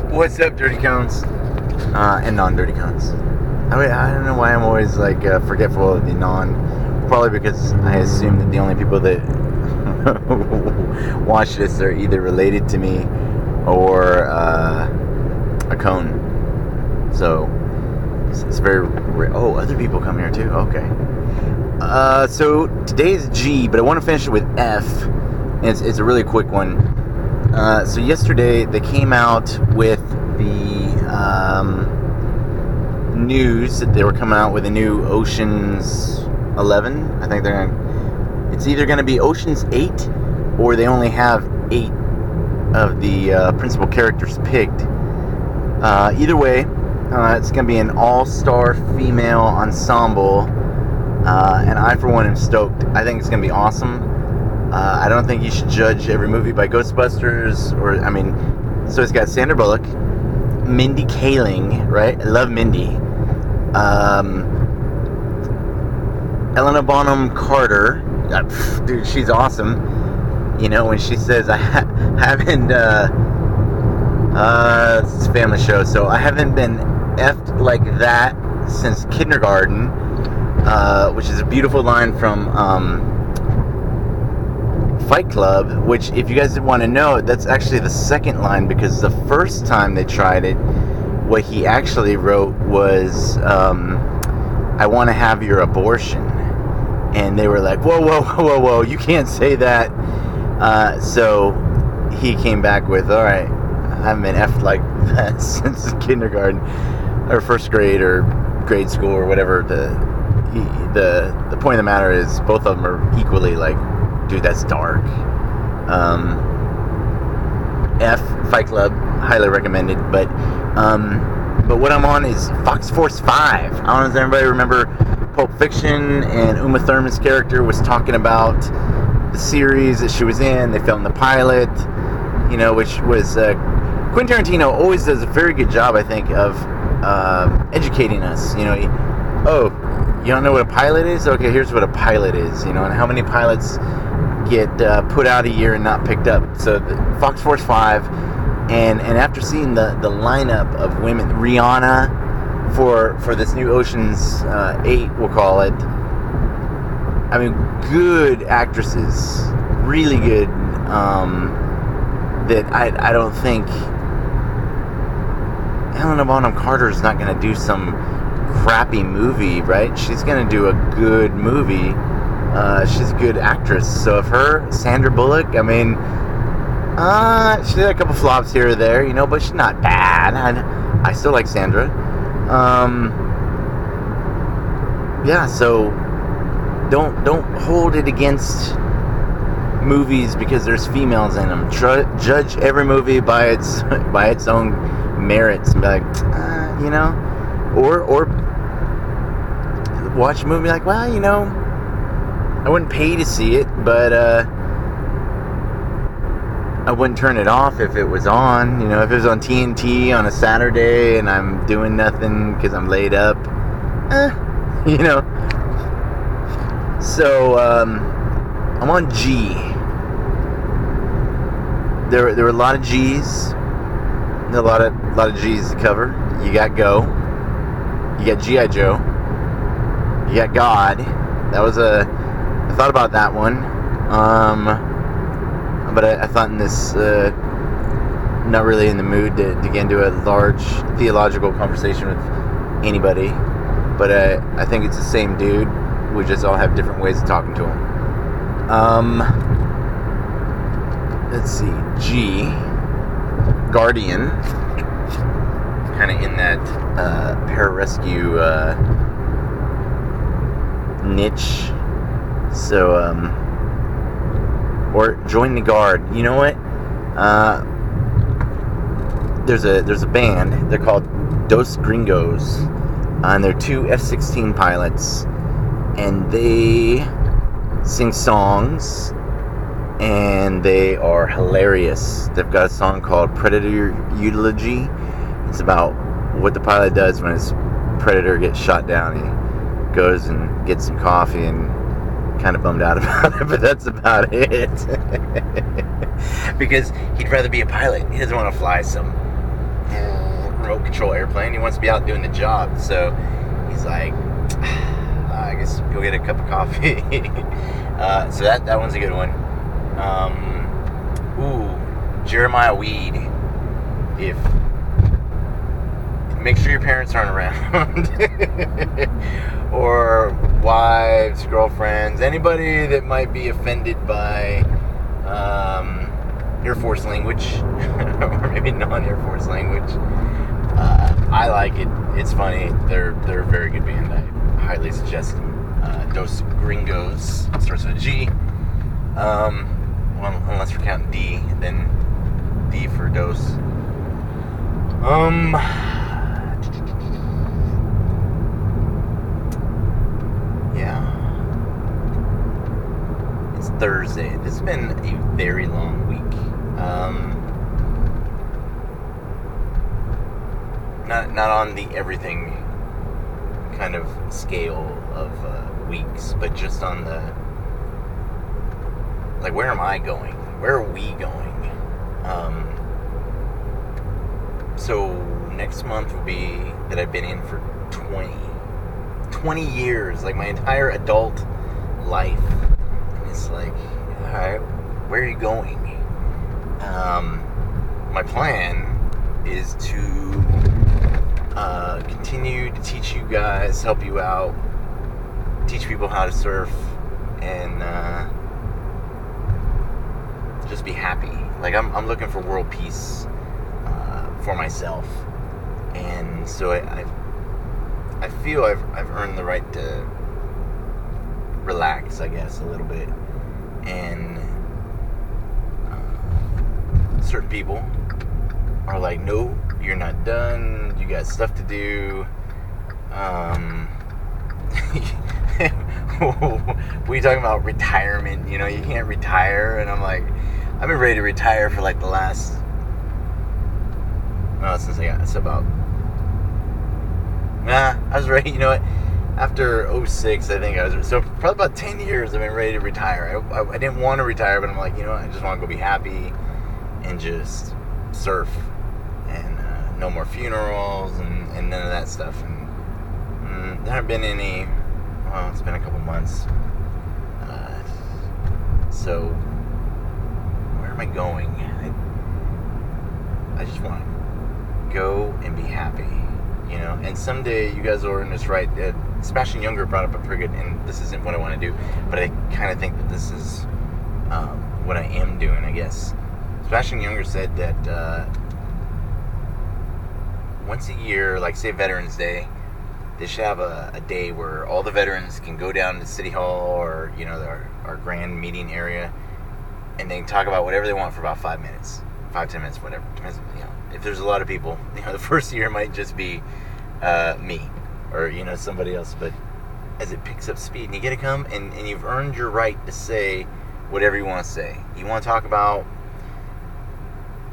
What's up, dirty cones? And non-dirty cones. I don't know why I'm always like forgetful of the non. Probably because I assume that the only people that watch this are either related to me or a cone. So it's very rare. Oh, other people come here too. Okay. So today is G, but I want to finish it with F. And it's a really quick one. So yesterday they came out with the news that they were coming out with a new Ocean's 11. I think it's either going to be Ocean's 8 or they only have 8 of the principal characters picked. Either way, it's going to be an all-star female ensemble, and I for one am stoked. I think it's going to be awesome. I don't think you should judge every movie by Ghostbusters, so it's got Sandra Bullock, Mindy Kaling, right? I love Mindy. Helena Bonham Carter, dude, she's awesome. You know, when she says, I haven't, it's a family show, so I haven't been effed like that since kindergarten, which is a beautiful line from, Fight Club, which, if you guys want to know, that's actually the second line, because the first time they tried it, what he actually wrote was, I want to have your abortion. And they were like, whoa, you can't say that. So he came back with, all right, I haven't been effed like that since kindergarten, or first grade, or grade school, or whatever. The point of the matter is, both of them are equally like, dude, that's dark. F, Fight Club, highly recommended. But what I'm on is Fox Force 5. I don't know if everybody remember Pulp Fiction, and Uma Thurman's character was talking about the series that she was in. They filmed the pilot, which was Quentin Tarantino always does a very good job, I think, of educating us. You don't know what a pilot is? Okay, here's what a pilot is. And how many pilots get put out a year and not picked up. So Fox Force 5, and after seeing the lineup of women, Rihanna for this new Ocean's 8, we'll call it. I mean, good actresses, really good. That I don't think Helena Bonham Carter is not going to do some crappy movie, right? She's going to do a good movie. She's a good actress. So if Sandra Bullock, she did a couple flops here or there, but she's not bad. I still like Sandra. So don't hold it against movies because there's females in them. Judge every movie by its own merits and be like, or watch a movie like, well, I wouldn't pay to see it, but I wouldn't turn it off if it was on. If it was on TNT on a Saturday and I'm doing nothing because I'm laid up, So I'm on G. There were a lot of G's. A lot of G's to cover. You got Go. You got G.I. Joe. You got God. That was I thought about that one. But I thought in this, not really in the mood to get into a large theological conversation with anybody. But I think it's the same dude. We just all have different ways of talking to him. Let's see. G. Guardian. Kind of in that pararescue niche. So, or Join the Guard. You know what? There's a band. They're called Dos Gringos, and they're 2 F-16 pilots, and they sing songs, and they are hilarious. They've got a song called Predator Eulogy. It's about what the pilot does when his predator gets shot down. He goes and gets some coffee and kind of bummed out about it, but that's about it. Because he'd rather be a pilot. He doesn't want to fly some remote control airplane. He wants to be out doing the job. So he's like, I guess go get a cup of coffee. So that one's a good one. Jeremiah Weed. If make sure your parents aren't around, or wives, girlfriends, anybody that might be offended by Air Force language, or maybe non-Air Force language. I like it. It's funny. They're a very good band. I highly suggest them. Dos Gringos starts with a G. Well, unless we're counting D, then D for Dos. Yeah. It's Thursday. This has been a very long week. Not on the everything kind of scale of weeks, but just on the, like, where am I going? Where are we going? So next month will be that I've been in for 20 years, like my entire adult life. And it's like, alright, where are you going? My plan is to continue to teach you guys, help you out, teach people how to surf, and just be happy. Like, I'm looking for world peace for myself, and so I feel I've earned the right to relax, I guess, a little bit. And certain people are like, no, you're not done, you got stuff to do. We talking about retirement, you can't retire. And I'm like, I've been ready to retire for like the last, since I was ready, after 06, I think I was, so probably about 10 years I've been ready to retire. I didn't want to retire, but I'm like, I just want to go be happy and just surf, and no more funerals and none of that stuff. And there haven't been any. Well, it's been a couple months. So where am I going? I just want to go and be happy, and someday you guys will earn this right. Sebastian Junger brought up a pretty good, and this isn't what I want to do, but I kind of think that this is what I am doing, I guess. Sebastian Junger said that once a year, like say Veterans Day, they should have a day where all the veterans can go down to City Hall or, our grand meeting area, and they can talk about whatever they want for about 5 minutes, 5-10 minutes, whatever. Depends, if there's a lot of people, the first year might just be me or, somebody else. But as it picks up speed, and you get to come, and you've earned your right to say whatever you want to say. You want to talk about,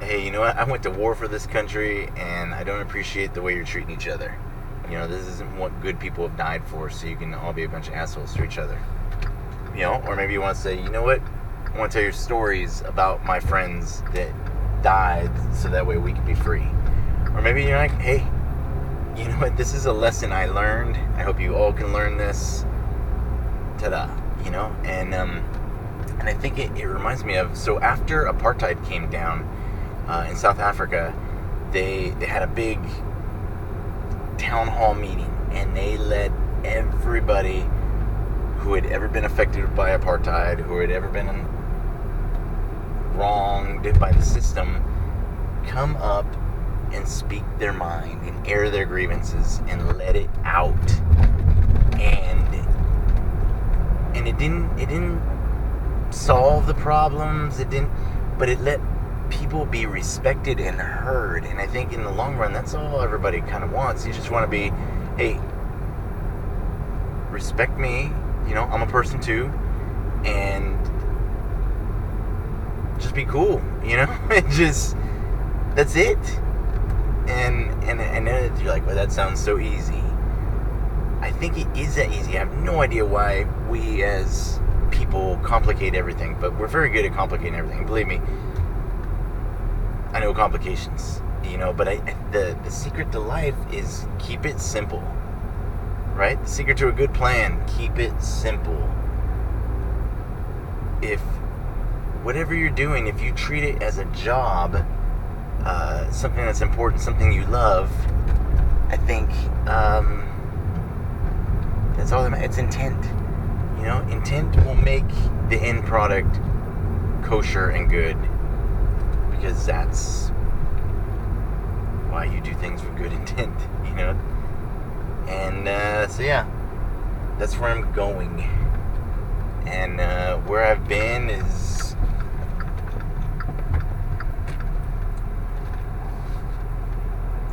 hey, you know what? I went to war for this country, and I don't appreciate the way you're treating each other. This isn't what good people have died for, so you can all be a bunch of assholes to each other. Or maybe you want to say, you know what? I want to tell your stories about my friends that died, so that way we can be free. Or maybe you're like, hey, you know what? This is a lesson I learned. I hope you all can learn this. Ta-da. And I think it reminds me of, so after apartheid came down in South Africa, they had a big town hall meeting, and they let everybody who had ever been affected by apartheid, who had ever been wronged by the system, come up and speak their mind and air their grievances and let it out. And it didn't solve the problems, but it let people be respected and heard. And I think in the long run, that's all everybody kind of wants. You just want to be, hey, respect me, I'm a person too, and just be cool, and just, that's it. And then you're like, well, that sounds so easy. I think it is that easy. I have no idea why we as people complicate everything, but we're very good at complicating everything. Believe me, I know complications. But the secret to life is keep it simple, right? The secret to a good plan, keep it simple. If whatever you're doing, if you treat it as a job, something that's important, something you love, I think that's all that matters. It's intent. Intent will make the end product kosher and good, because that's why you do things with good intent, And so yeah, that's where I'm going. And where I've been is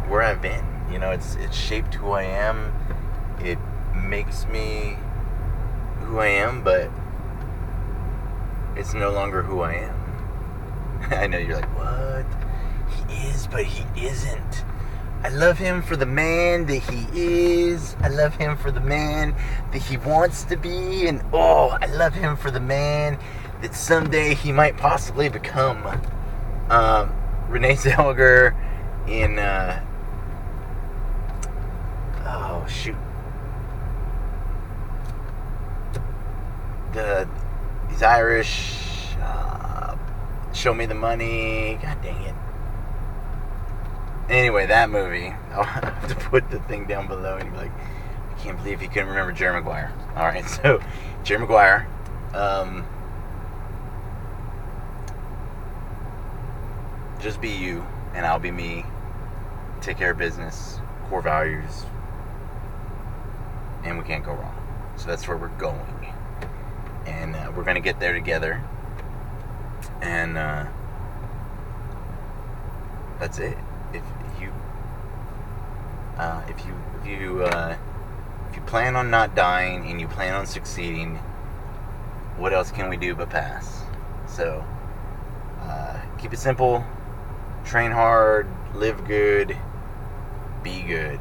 where I've been. It's shaped who I am. It makes me who I am, but it's no longer who I am. I know you're like, what? He is, but he isn't. I love him for the man that he is. I love him for the man that he wants to be. And I love him for the man that someday he might possibly become. Renee Zellweger in he's Irish. Show Me the Money. God dang it. Anyway, that movie. I'll have to put the thing down below and be like, I can't believe he couldn't remember Jerry Maguire. Alright, so Jerry Maguire. Just be you and I'll be me. Take care of business. Core values. And we can't go wrong. So that's where we're going. And we're going to get there together. And that's it. If you plan on not dying and you plan on succeeding, what else can we do but pass? So keep it simple, train hard, live good, be good,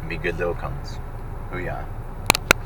and be good little cones. Hooyah.